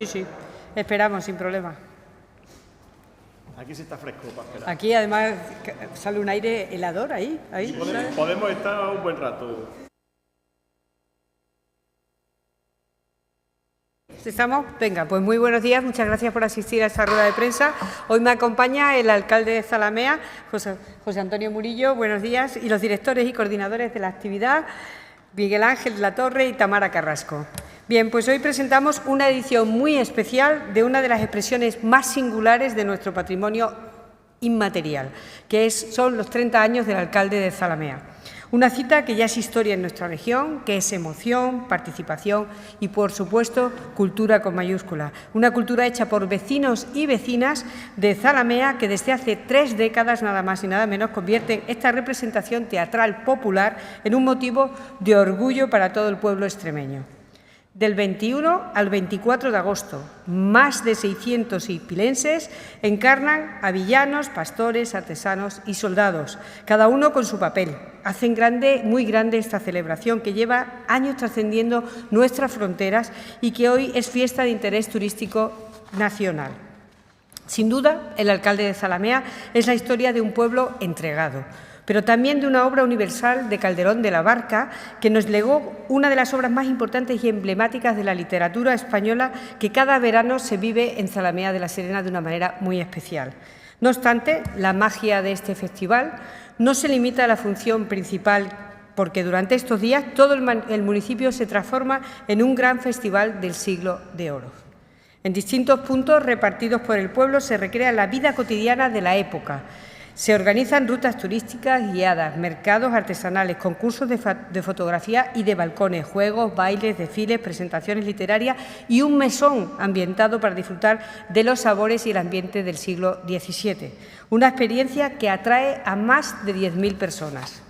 Sí, esperamos sin problema. Aquí sí está fresco para esperar. Aquí además sale un aire helador ahí. Podemos estar un buen rato. ¿Estamos? Venga, pues muy buenos días, muchas gracias por asistir a esta rueda de prensa. Hoy me acompaña el alcalde de Zalamea, José Antonio Murillo, buenos días, y los directores y coordinadores de la actividad, Miguel Ángel Latorre y Tamara Carrasco. Bien, pues hoy presentamos una edición muy especial de una de las expresiones más singulares de nuestro patrimonio inmaterial, que son los 30 años del alcalde de Zalamea. Una cita que ya es historia en nuestra región, que es emoción, participación y, por supuesto, cultura con mayúscula. Una cultura hecha por vecinos y vecinas de Zalamea que desde hace 3 décadas, nada más y nada menos, convierten esta representación teatral popular en un motivo de orgullo para todo el pueblo extremeño. Del 21 al 24 de agosto, más de 600 ipilenses encarnan a villanos, pastores, artesanos y soldados, cada uno con su papel. Hacen muy grande esta celebración que lleva años trascendiendo nuestras fronteras y que hoy es fiesta de interés turístico nacional. Sin duda, el alcalde de Zalamea es la historia de un pueblo entregado, pero también de una obra universal de Calderón de la Barca, que nos legó una de las obras más importantes y emblemáticas de la literatura española que cada verano se vive en Zalamea de la Serena de una manera muy especial. No obstante, la magia de este festival no se limita a la función principal, porque durante estos días todo el municipio se transforma en un gran festival del siglo de oro. En distintos puntos repartidos por el pueblo se recrea la vida cotidiana de la época. Se organizan rutas turísticas guiadas, mercados artesanales, concursos de fotografía y de balcones, juegos, bailes, desfiles, presentaciones literarias y un mesón ambientado para disfrutar de los sabores y el ambiente del siglo XVII. Una experiencia que atrae a más de 10.000 personas.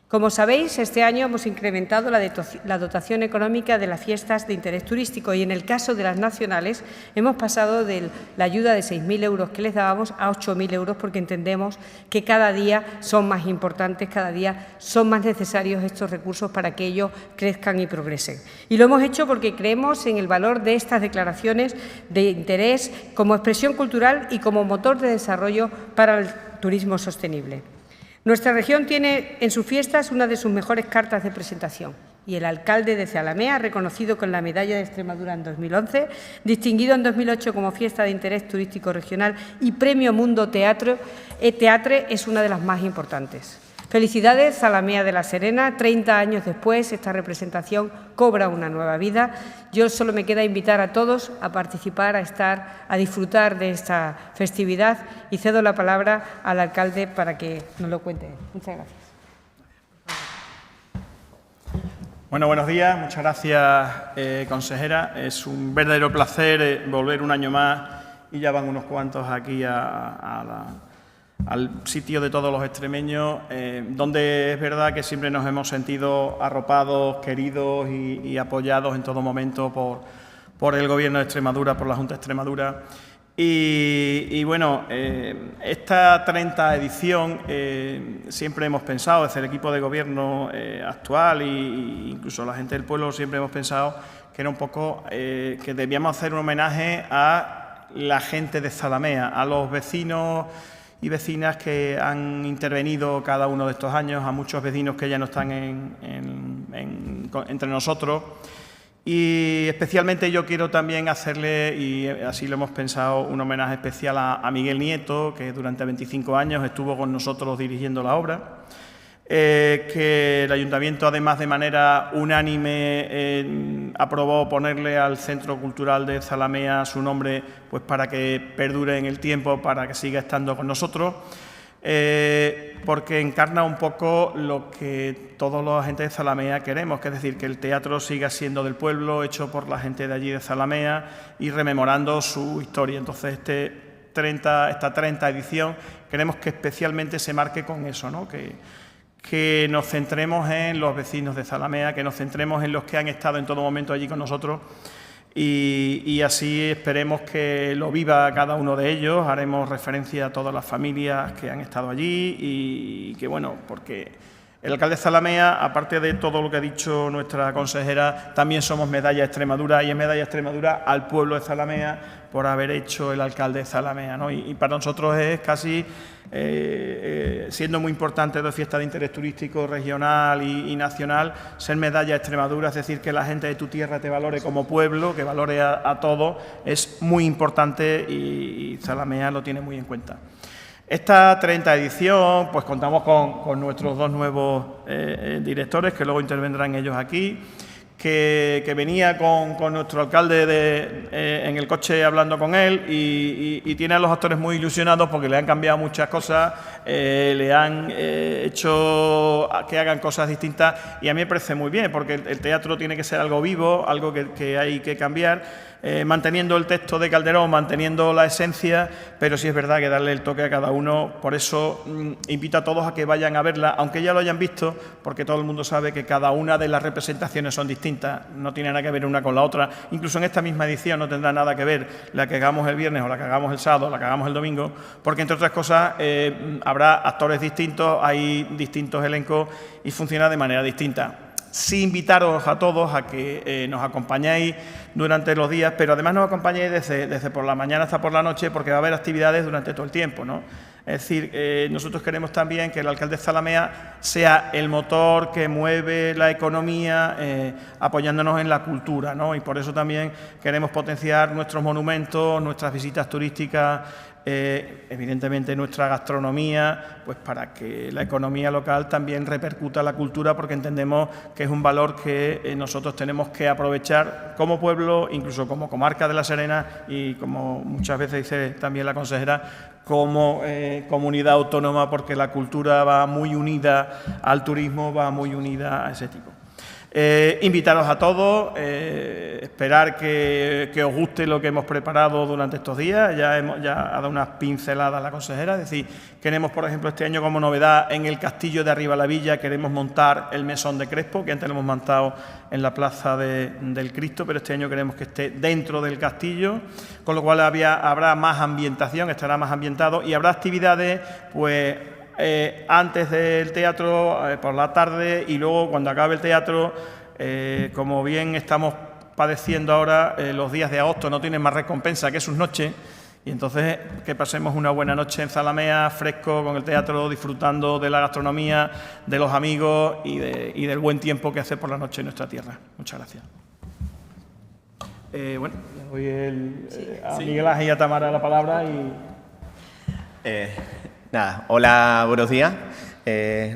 Como sabéis, este año hemos incrementado la dotación económica de las fiestas de interés turístico y en el caso de las nacionales hemos pasado de la ayuda de 6.000 euros que les dábamos a 8.000 euros porque entendemos que cada día son más importantes, cada día son más necesarios estos recursos para que ellos crezcan y progresen. Y lo hemos hecho porque creemos en el valor de estas declaraciones de interés como expresión cultural y como motor de desarrollo para el turismo sostenible. Nuestra región tiene en sus fiestas una de sus mejores cartas de presentación y el alcalde de Zalamea, reconocido con la Medalla de Extremadura en 2011, distinguido en 2008 como Fiesta de Interés Turístico Regional y Premio Mundo Teatre, es una de las más importantes. Felicidades, Zalamea de la Serena. 30 años después, esta representación cobra una nueva vida. Yo solo me queda invitar a todos a participar, a disfrutar de esta festividad y cedo la palabra al alcalde para que nos lo cuente. Muchas gracias. Bueno, buenos días. Muchas gracias, consejera. Es un verdadero placer volver un año más y ya van unos cuantos aquí al sitio de todos los extremeños, donde es verdad que siempre nos hemos sentido arropados, queridos y apoyados en todo momento por el Gobierno de Extremadura, por la Junta de Extremadura. Y bueno, esta 30ª edición siempre hemos pensado, desde el equipo de Gobierno actual e incluso la gente del pueblo, siempre hemos pensado que era un poco que debíamos hacer un homenaje a la gente de Zalamea, a los vecinos y vecinas que han intervenido cada uno de estos años, a muchos vecinos que ya no están entre nosotros. Y especialmente yo quiero también hacerle, y así lo hemos pensado, un homenaje especial a Miguel Nieto, que durante 25 años estuvo con nosotros dirigiendo la obra, que el Ayuntamiento, además, de manera unánime aprobó ponerle al Centro Cultural de Zalamea su nombre, pues para que perdure en el tiempo, para que siga estando con nosotros, porque encarna un poco lo que todos los agentes de Zalamea queremos, que es decir, que el teatro siga siendo del pueblo, hecho por la gente de allí de Zalamea y rememorando su historia. Entonces, esta 30ª edición queremos que especialmente se marque con eso, ¿no? Que nos centremos en los vecinos de Zalamea, que nos centremos en los que han estado en todo momento allí con nosotros y así esperemos que lo viva cada uno de ellos. Haremos referencia a todas las familias que han estado allí y que, bueno, porque El alcalde de Zalamea, aparte de todo lo que ha dicho nuestra consejera, también somos Medalla Extremadura, y es Medalla Extremadura al pueblo de Zalamea por haber hecho el alcalde de Zalamea, ¿no? Y para nosotros es casi, siendo muy importante de fiesta de interés turístico regional y nacional, ser Medalla Extremadura, es decir, que la gente de tu tierra te valore como pueblo, que valore a todos, es muy importante y Zalamea lo tiene muy en cuenta. Esta 30ª edición, pues contamos con nuestros dos nuevos directores, que luego intervendrán ellos aquí, que venía con nuestro alcalde en el coche hablando con él y tiene a los actores muy ilusionados porque le han cambiado muchas cosas, le han hecho que hagan cosas distintas, y a mí me parece muy bien porque el teatro tiene que ser algo vivo, algo que hay que cambiar, manteniendo el texto de Calderón, manteniendo la esencia, pero sí es verdad que darle el toque a cada uno. Por eso invito a todos a que vayan a verla, aunque ya lo hayan visto, porque todo el mundo sabe que cada una de las representaciones son distintas, no tiene nada que ver una con la otra. Incluso en esta misma edición no tendrá nada que ver la que hagamos el viernes o la que hagamos el sábado o la que hagamos el domingo, porque entre otras cosas habrá actores distintos, hay distintos elencos y funciona de manera distinta. Sí, invitaros a todos a que nos acompañéis durante los días, pero además nos acompañéis desde por la mañana hasta por la noche, porque va a haber actividades durante todo el tiempo, ¿no? Es decir, nosotros queremos también que el alcalde de Zalamea sea el motor que mueve la economía, apoyándonos en la cultura, ¿no? Y por eso también queremos potenciar nuestros monumentos, nuestras visitas turísticas, evidentemente nuestra gastronomía, pues para que la economía local también repercuta la cultura, porque entendemos que es un valor que nosotros tenemos que aprovechar como pueblo, incluso como comarca de La Serena y, como muchas veces dice también la consejera, como comunidad autónoma, porque la cultura va muy unida al turismo, va muy unida a ese tipo. Invitaros a todos, esperar que os guste lo que hemos preparado durante estos días. Ya ha dado unas pinceladas la consejera, es decir, queremos, por ejemplo, este año como novedad en el castillo de Arriba la Villa, queremos montar el mesón de Crespo, que antes lo hemos montado en la plaza del Cristo, pero este año queremos que esté dentro del castillo, con lo cual habrá más ambientación, estará más ambientado y habrá actividades, pues, antes del teatro, por la tarde, y luego cuando acabe el teatro, como bien estamos padeciendo ahora, los días de agosto no tienen más recompensa que sus noches, y entonces que pasemos una buena noche en Zalamea, fresco, con el teatro, disfrutando de la gastronomía, de los amigos y del buen tiempo que hace por la noche en nuestra tierra. Muchas gracias. Bueno, le doy a Miguel Ángel y a Tamara la palabra y... Nada, hola, buenos días.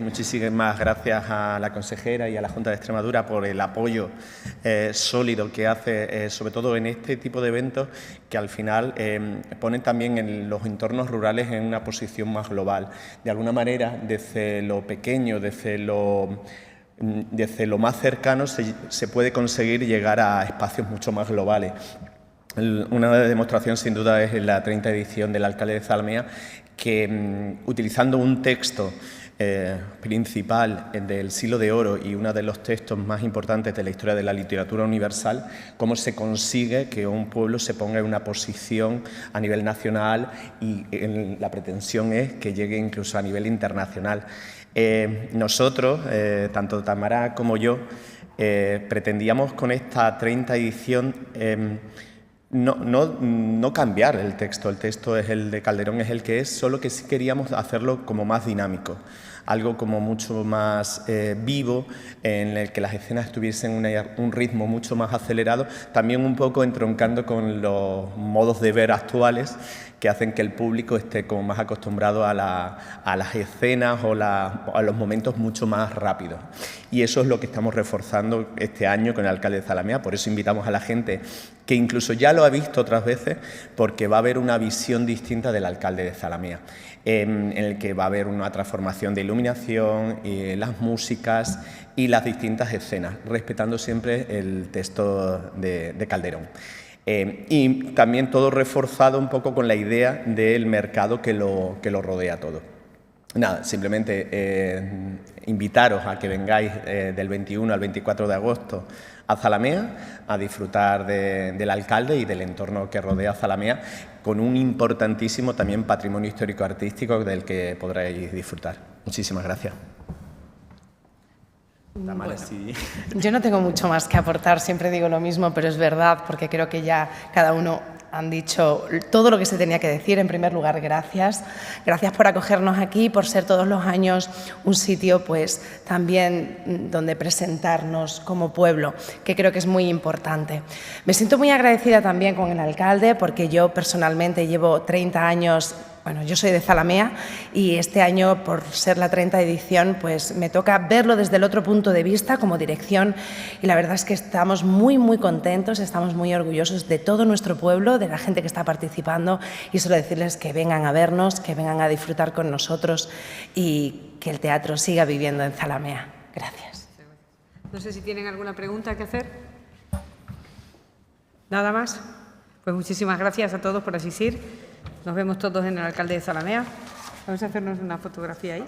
Muchísimas gracias a la consejera y a la Junta de Extremadura por el apoyo sólido que hace, sobre todo en este tipo de eventos, que al final ponen también en los entornos rurales en una posición más global. De alguna manera, desde lo pequeño, desde lo más cercano, se puede conseguir llegar a espacios mucho más globales. Una demostración, sin duda, es la 30ª edición del alcalde de Zalamea, que utilizando un texto principal del Siglo de Oro y uno de los textos más importantes de la historia de la literatura universal, cómo se consigue que un pueblo se ponga en una posición a nivel nacional y la pretensión es que llegue incluso a nivel internacional. Nosotros, tanto Tamara como yo, pretendíamos con esta 30ª edición no cambiar el texto es el de Calderón, es el que es, solo que sí queríamos hacerlo como más dinámico, algo como mucho más vivo, en el que las escenas tuviesen un ritmo mucho más acelerado, también un poco entroncando con los modos de ver actuales que hacen que el público esté como más acostumbrado a las escenas o a los momentos mucho más rápidos. Y eso es lo que estamos reforzando este año con el alcalde de Zalamea, por eso invitamos a la gente que incluso ya lo ha visto otras veces, porque va a haber una visión distinta del alcalde de Zalamea, en el que va a haber una transformación de iluminación, las músicas y las distintas escenas, respetando siempre el texto de Calderón. Y también todo reforzado un poco con la idea del mercado que lo rodea todo. Nada, simplemente invitaros a que vengáis del 21 al 24 de agosto a Zalamea a disfrutar del alcalde y del entorno que rodea Zalamea, con un importantísimo también patrimonio histórico-artístico del que podréis disfrutar. Muchísimas gracias. Tamara, sí. Yo no tengo mucho más que aportar, siempre digo lo mismo, pero es verdad, porque creo que ya cada uno han dicho todo lo que se tenía que decir. En primer lugar, gracias. Gracias por acogernos aquí, por ser todos los años un sitio pues también donde presentarnos como pueblo, que creo que es muy importante. Me siento muy agradecida también con el alcalde, porque yo personalmente llevo 30 años. Bueno, yo soy de Zalamea y este año, por ser la 30ª edición, pues me toca verlo desde el otro punto de vista como dirección, y la verdad es que estamos muy, muy contentos, estamos muy orgullosos de todo nuestro pueblo, de la gente que está participando, y solo decirles que vengan a vernos, que vengan a disfrutar con nosotros y que el teatro siga viviendo en Zalamea. Gracias. No sé si tienen alguna pregunta que hacer. ¿Nada más? Pues muchísimas gracias a todos por asistir. Nos vemos todos en el alcalde de Zalamea. Vamos a hacernos una fotografía ahí.